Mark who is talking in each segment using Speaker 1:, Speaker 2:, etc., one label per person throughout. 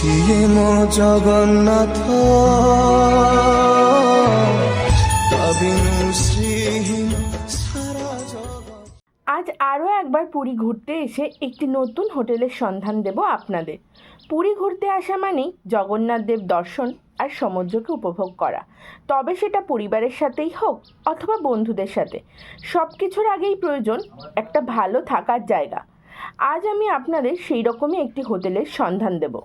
Speaker 1: ସିଏ ମୋ ଜଗନ୍ନାଥ কবিনু শ্রীহীন সারা জগৎ।
Speaker 2: আজ আরও একবার পুরী ঘুরতে এসে একটি নতুন হোটেলের সন্ধান দেব আপনাদের। পুরী ঘুরতে আসা মানেই জগন্নাথ দেব দর্শন আর সমুদ্রকে উপভোগ করা, তবে সেটা পরিবারের সাথেই হোক অথবা বন্ধুদের সাথে। সব কিছুর আগেই প্রয়োজন একটা ভালো থাকার জায়গা। আজ আমি আপনাদের সেই রকমই একটি হোটেলের সন্ধান দেব।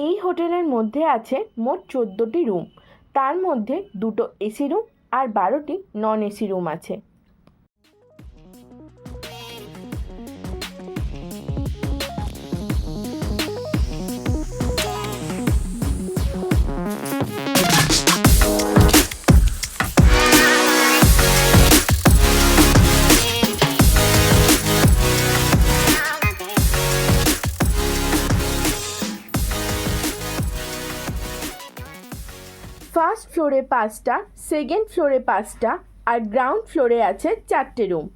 Speaker 2: এই হোটেলের মধ্যে আছে মোট 14টি রুম, তার মধ্যে 2টো এসি রুম আর 12টি নন এসি রুম আছে। ফার্স্ট ফ্লোরে 5টা, সেকেন্ড ফ্লোরে 5টা আর গ্রাউন্ড ফ্লোরে আছে 4টে রুম।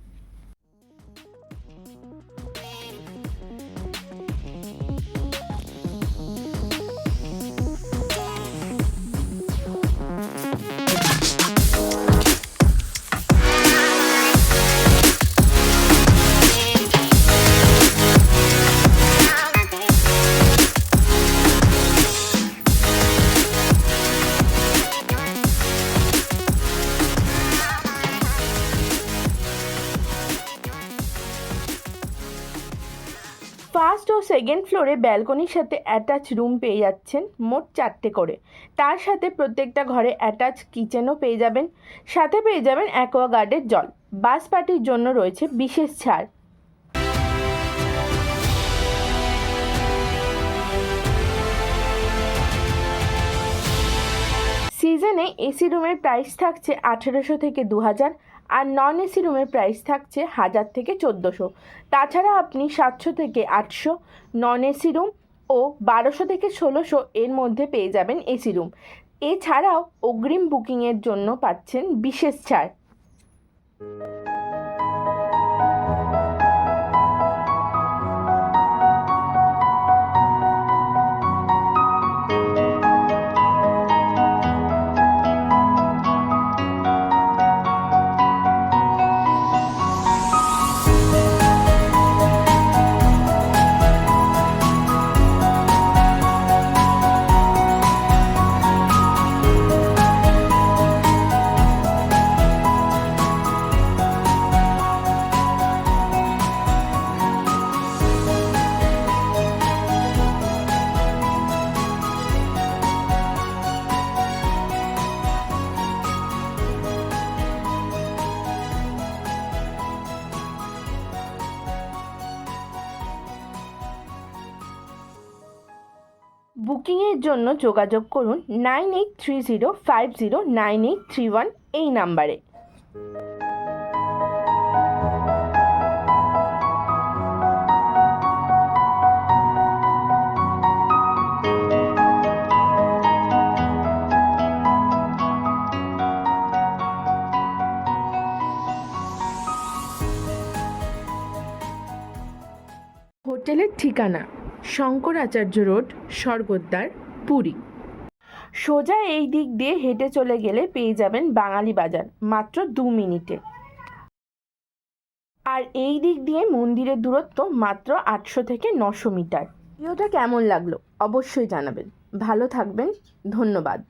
Speaker 2: ফার্স্ট ও সেকেন্ড ফ্লোরে ব্যালকনির সাথে অ্যাটাচ রুম পেয়ে যাচ্ছেন মোট 4টে করে। তার সাথে প্রত্যেকটা ঘরে অ্যাটাচ কিচেনও পেয়ে যাবেন, সাথে পেয়ে যাবেন অ্যাকোয়াগার্ডের জল। বাস পার্টির জন্য রয়েছে বিশেষ ছাড়। সিজনে এসি রুমের প্রাইস থাকছে 1800 থেকে 2000 আর নন এসি রুমের প্রাইস থাকছে 1000 থেকে 1400। তাছাড়া আপনি 700 থেকে 800 নন এসি রুম ও 1200 থেকে 1600 এর মধ্যে পেয়ে যাবেন এসি রুম। এছাড়াও অগ্রিম বুকিংয়ের জন্য পাচ্ছেন বিশেষ ছাড়। বুকিংয়ের জন্য যোগাযোগ করুন 9830509831 এই নাম্বারে। হোটেলের ঠিকানা শঙ্করাচার্য রোড, স্বর্গদ্বার, পুরী। সোজা এই দিক দিয়ে হেঁটে চলে গেলে পেয়ে যাবেন বাঙালি বাজার মাত্র 2 মিনিটে। আর এই দিক দিয়ে মন্দিরের দূরত্ব মাত্র 800 থেকে 900 মিটার। ভিডিওটা কেমন লাগলো অবশ্যই জানাবেন। ভালো থাকবেন, ধন্যবাদ।